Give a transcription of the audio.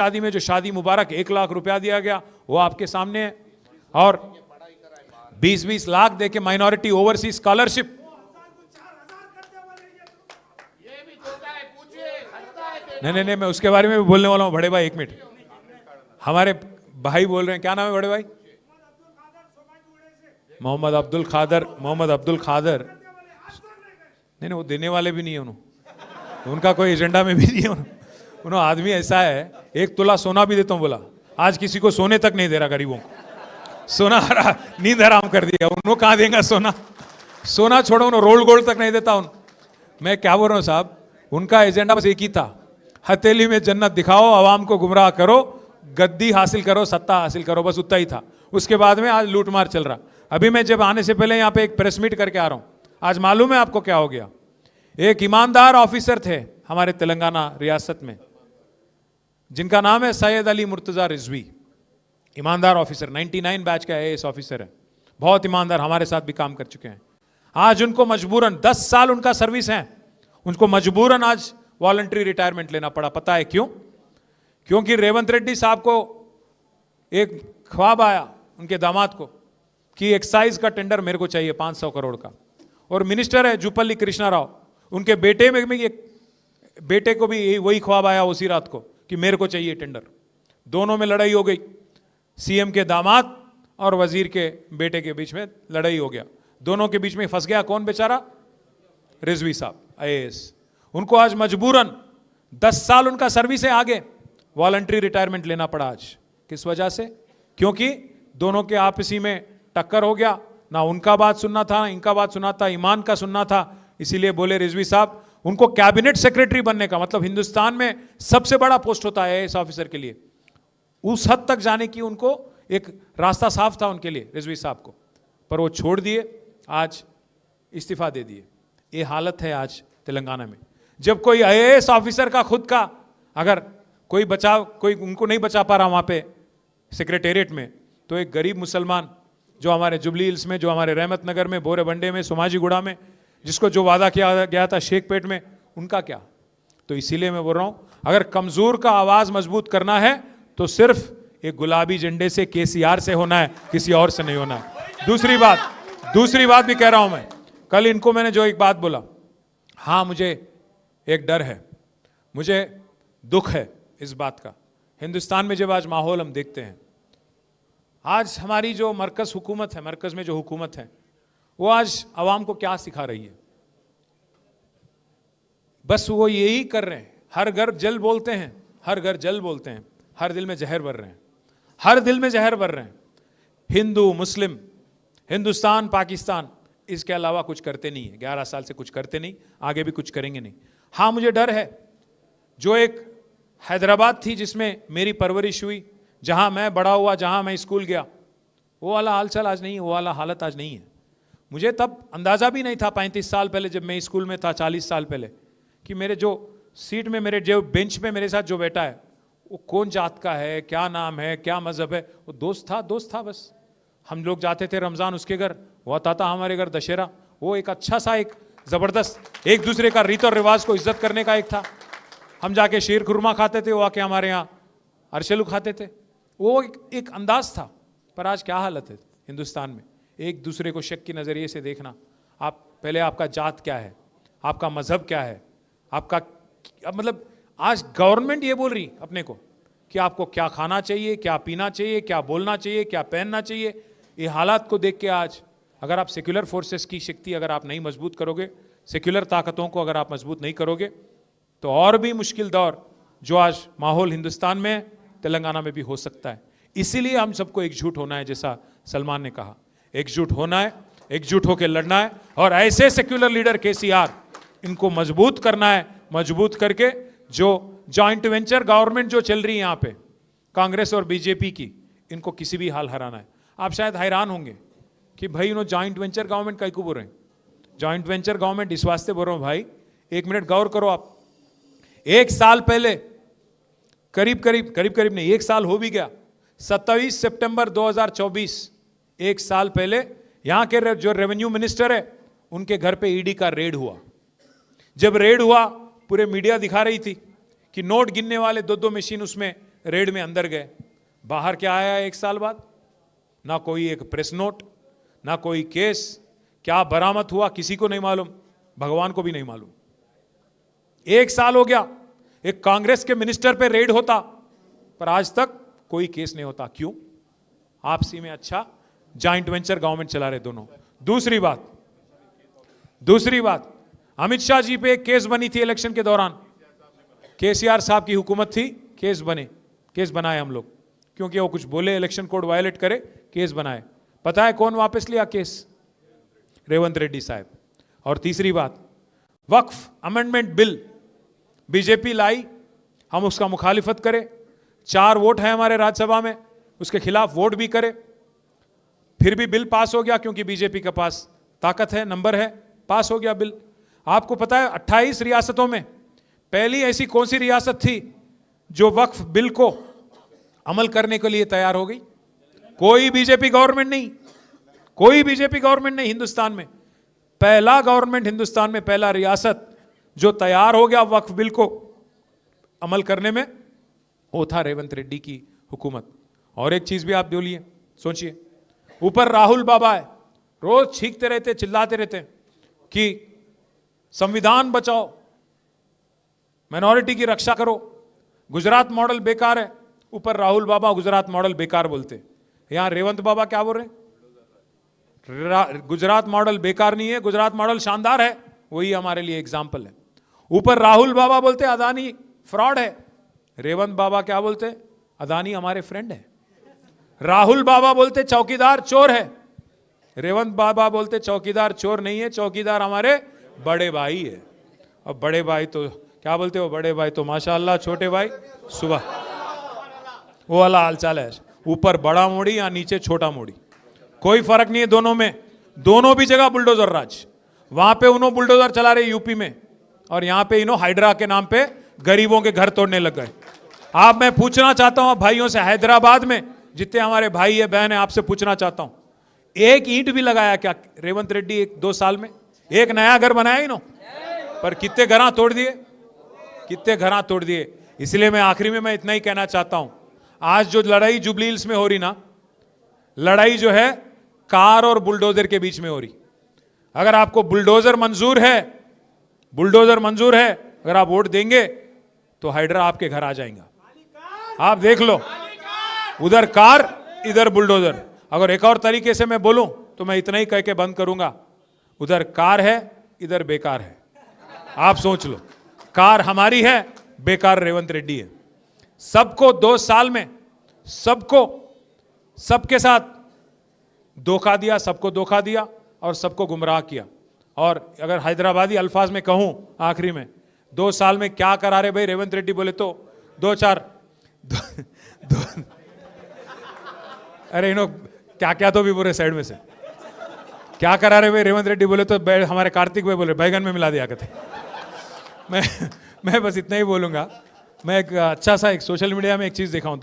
शादी में जो शादी मुबारक 1 लाख रुपया दिया गया वो आपके सामने है, और 20-20 लाख देके माइनॉरिटी ओवरसीज स्कॉलरशिप। नहीं, मैं उसके बारे में भी बोलने वाला हूं। बड़े भाई 1 मिनट, हमारे भाई बोल रहे हैं, क्या नाम है बड़े भाई? मोहम्मद अब्दुल खादर। नहीं, वो देने वाले भी नहीं है, उनका कोई एजेंडा में भी नहीं है। उन्होंने आदमी ऐसा है, 1 तोला सोना भी देता हूं बोला, आज किसी को सोने तक नहीं दे रहा गरीबों को। सोना नींद हराम कर दिया। उन्होंने कहां देगा सोना छोड़ो, उन्होंने रोल्ड गोल्ड तक नहीं देता। मैं क्या बोल रहा हूं साहब, उनका एजेंडा बस एक ही था, हथेली में जन्नत दिखाओ, आवाम को गुमराह करो, गद्दी हासिल करो, सत्ता हासिल करो, बस उतना ही था। उसके बाद में आज लूटमार चल रहा। अभी मैं जब आने से पहले यहाँ पे एक प्रेस मीट करके आ रहा हूं, आज मालूम है आपको क्या हो गया? एक ईमानदार ऑफिसर थे हमारे तेलंगाना रियासत में, जिनका नाम है सैयद अली मुर्तजा रिजवी। ईमानदार ऑफिसर, 99 बैच का आईएएस ऑफिसर है, बहुत ईमानदार, हमारे साथ भी काम कर चुके हैं। आज उनको मजबूरन 10 साल उनका सर्विस है, उनको मजबूरन आज वॉलंटरी रिटायरमेंट लेना पड़ा। पता है क्यों? क्योंकि रेवंत रेड्डी साहब को एक ख्वाब आया उनके दामाद को कि एक्साइज का टेंडर मेरे को चाहिए 500 करोड़ का, और मिनिस्टर है जुपल्ली कृष्णा राव, उनके बेटे में भी बेटे को भी वही ख्वाब आया उसी रात को कि मेरे को चाहिए टेंडर। दोनों में लड़ाई हो गई, सीएम के दामाद और वजीर के बेटे के बीच में लड़ाई हो गया। दोनों के बीच में फंस गया कौन बेचारा? रिजवी साहब आईएएस। उनको आज मजबूरन 10 साल उनका सर्विस है, आगे वॉलंटरी रिटायरमेंट लेना पड़ा आज। किस वजह से? क्योंकि दोनों के आपसी में टक्कर हो गया, ना उनका बात सुनना था, ना इनका बात सुनना था, ईमान का सुनना था। इसीलिए बोले रिजवी साहब, उनको कैबिनेट सेक्रेटरी बनने का मतलब हिंदुस्तान में सबसे बड़ा पोस्ट होता है आईएएस ऑफिसर के लिए, उस हद तक जाने की उनको एक रास्ता साफ था उनके लिए रिजवी साहब को, पर वो छोड़ दिए, आज इस्तीफा दे दिए। ये हालत है आज तेलंगाना में। जब कोई आईएएस ऑफिसर का खुद का अगर कोई उनको नहीं बचा पा रहा वहां पे सेक्रेटेरिएट में, तो एक गरीब मुसलमान जो हमारे जुबली हिल्स में, जो हमारे रहमत नगर में, बोरेबंडे में, सोमाजीगुड़ा में, जिसको जो वादा किया गया था शेखपेट में, उनका क्या? तो इसीलिए मैं बोल रहा हूं, अगर कमजोर का आवाज मजबूत करना है तो सिर्फ एक गुलाबी झंडे से, केसीआर से होना है, किसी और से नहीं होना है। दूसरी बात भी कह रहा हूं मैं, कल इनको मैंने जो एक बात बोला, हाँ मुझे एक डर है, मुझे दुख है इस बात का। हिंदुस्तान में जब आज माहौल हम देखते हैं, आज हमारी जो मरकज हुकूमत है, मरकज में जो हुकूमत है, वो आज आवाम को क्या सिखा रही है? बस वो यही कर रहे हैं, हर घर जल बोलते हैं, हर घर जल बोलते हैं, हर दिल में जहर भर रहे हैं, हर दिल में जहर भर रहे हैं। हिंदू मुस्लिम, हिंदुस्तान पाकिस्तान, इसके अलावा कुछ करते नहीं है। 11 साल से कुछ करते नहीं, आगे भी कुछ करेंगे नहीं। हाँ मुझे डर है, जो एक हैदराबाद थी जिसमें मेरी परवरिश हुई, जहां मैं बड़ा हुआ, जहां मैं स्कूल गया, वो वाला हालचाल आज नहीं है, वो वाला हालत आज नहीं है। मुझे तब अंदाजा भी नहीं था 35 साल पहले जब मैं स्कूल में था, 40 साल पहले, कि मेरे जो सीट में, मेरे जो बेंच में मेरे साथ जो बैठा है वो कौन जात का है, क्या नाम है, क्या मजहब है। वो दोस्त था बस। हम लोग जाते थे रमजान उसके घर, वो आता था हमारे घर दशहरा। वो एक अच्छा सा, एक जबरदस्त, एक दूसरे का रीत और रिवाज को इज्जत करने का एक था। हम जाके शीर खुरमा खाते थे, वो आके हमारे यहाँ अरशेलू खाते थे। वो एक अंदाज था। पर आज क्या हालत है हिंदुस्तान में? एक दूसरे को शक की नज़रिए से देखना। आप पहले, आपका जात क्या है, आपका मजहब क्या है, आपका मतलब, आज गवर्नमेंट ये बोल रही अपने को कि आपको क्या खाना चाहिए, क्या पीना चाहिए, क्या बोलना चाहिए, क्या पहनना चाहिए। ये हालात को देख के आज अगर आप सेक्युलर फोर्सेस की शक्ति अगर आप नहीं मजबूत करोगे, सेक्युलर ताकतों को अगर आप मजबूत नहीं करोगे, तो और भी मुश्किल दौर जो आज माहौल हिंदुस्तान में, तेलंगाना में भी हो सकता है। इसीलिए हम सबको एकजुट होना है, जैसा सलमान ने कहा, एकजुट होना है, एकजुट होकर लड़ना है, और ऐसे सेक्युलर लीडर केसीआर, इनको मजबूत करना है। मजबूत करके जो जॉइंट वेंचर गवर्नमेंट जो चल रही है यहाँ पे, कांग्रेस और बीजेपी की, इनको किसी भी हाल हराना है। आप शायद हैरान होंगे कि भाई उन्होंने जॉइंट वेंचर गवर्नमेंट कहीं को बोल रहे हैं। जॉइंट वेंचर गवर्नमेंट इस वास्ते बोल रहा हूँ भाई, 1 मिनट गौर करो आप। 1 साल पहले, करीब नहीं, 1 साल हो भी गया, 27 सितंबर 2024, 1 साल पहले यहाँ के जो रेवेन्यू मिनिस्टर है, उनके घर पे ईडी का रेड हुआ। जब रेड हुआ, पूरे मीडिया दिखा रही थी कि नोट गिनने वाले 2-2 मशीन उसमें रेड में अंदर गए, बाहर क्या आया 1 साल बाद? ना कोई एक प्रेस नोट, ना कोई केस, क्या बरामद हुआ किसी को नहीं मालूम, भगवान को भी नहीं मालूम। 1 साल हो गया, एक कांग्रेस के मिनिस्टर पे रेड होता, पर आज तक कोई केस नहीं होता। क्यों? आपसी में अच्छा जॉइंट वेंचर गवर्नमेंट चला रहे दोनों। दूसरी बात, अमित शाह जी पे एक केस बनी थी इलेक्शन के दौरान, केसीआर साहब की हुकूमत थी, केस बनाए हम लोग, क्योंकि वो कुछ बोले, इलेक्शन कोड वायलेट करे, केस बनाए। पता है कौन वापस लिया केस? रेवंत रेड्डी साहब। और तीसरी बात, वक्फ अमेंडमेंट बिल बीजेपी लाई, हम उसका मुखालिफत करें, 4 वोट है हमारे राज्यसभा में, उसके खिलाफ वोट भी करे, फिर भी बिल पास हो गया, क्योंकि बीजेपी के पास ताकत है, नंबर है, पास हो गया बिल। आपको पता है 28 रियासतों में पहली ऐसी कौन सी रियासत थी जो वक्फ बिल को अमल करने के लिए तैयार हो गई? कोई बीजेपी गवर्नमेंट नहीं हिंदुस्तान में। पहला गवर्नमेंट हिंदुस्तान में, पहला रियासत जो तैयार हो गया वक्फ बिल को अमल करने में, वो था रेवंत रेड्डी की हुकूमत। और एक चीज भी आप बोलिए, सोचिए, ऊपर राहुल बाबा है, रोज छींकते रहते, चिल्लाते रहते कि संविधान बचाओ, माइनॉरिटी की रक्षा करो, गुजरात मॉडल बेकार है। ऊपर राहुल बाबा गुजरात मॉडल बेकार बोलते, यहां रेवंत बाबा क्या बोल रहे? गुजरात मॉडल बेकार नहीं है, गुजरात मॉडल शानदार है। वही हमारे लिए एग्जाम्पल है। ऊपर राहुल बाबा बोलते अदानी फ्रॉड है, रेवंत बाबा क्या बोलते? अदानी हमारे फ्रेंड है। राहुल बाबा बोलते चौकीदार चोर है, रेवंत बाबा बोलते चौकीदार चोर नहीं है, चौकीदार हमारे बड़े भाई है। और बड़े भाई तो क्या बोलते हो? बड़े भाई तो माशाअल्लाह, छोटे भाई सुबह, वो वाला हालचाल है। ऊपर बड़ा मोड़ी या नीचे छोटा मोड़ी, कोई फर्क नहीं है दोनों में, दोनों भी जगह बुलडोजर राज। वहां पे उन्होंने बुलडोजर चला रहे यूपी में, और यहां पे इन्हों हाइड्रा के नाम पे गरीबों के घर तोड़ने लग गए। आप, मैं पूछना चाहता हूं भाइयों से, हैदराबाद में जितने हमारे भाई है बहन है, आपसे पूछना चाहता हूं, एक ईंट भी लगाया क्या रेवंत रेड्डी 1-2 साल में? एक नया घर बनाया इन्होंने? पर कितने घर तोड़ दिए। इसलिए मैं आखिरी में मैं इतना ही कहना चाहता हूं, आज जो लड़ाई जुबली हिल्स में हो रही ना, लड़ाई जो है कार और बुलडोजर के बीच में हो रही। अगर आपको बुलडोजर मंजूर है, अगर आप वोट देंगे तो हाइड्रा आपके घर आ जाएगा। आप देख लो, उधर कार इधर बुलडोजर। अगर एक और तरीके से मैं बोलूं तो मैं इतना ही कह के बंद करूंगा, उधर कार है इधर बेकार है। आप सोच लो, कार हमारी है, बेकार रेवंत रेड्डी है। सबको 2 साल में सबके साथ धोखा दिया और सबको गुमराह किया। और अगर हैदराबादी अल्फाज में कहूं आखिरी में, 2 साल में क्या करा रहे भाई रेवंत रेड्डी बोले तो 2-4 अरे इन्हों क्या तो भी बोले साइड में से, क्या करा रहे भाई रेवंत रेड्डी बोले तो हमारे कार्तिक भाई बोले बैगन में मिला दिया करते। मैं बस इतना ही बोलूंगा। मैं एक अच्छा सा एक सोशल मीडिया में एक चीज देखा हूं।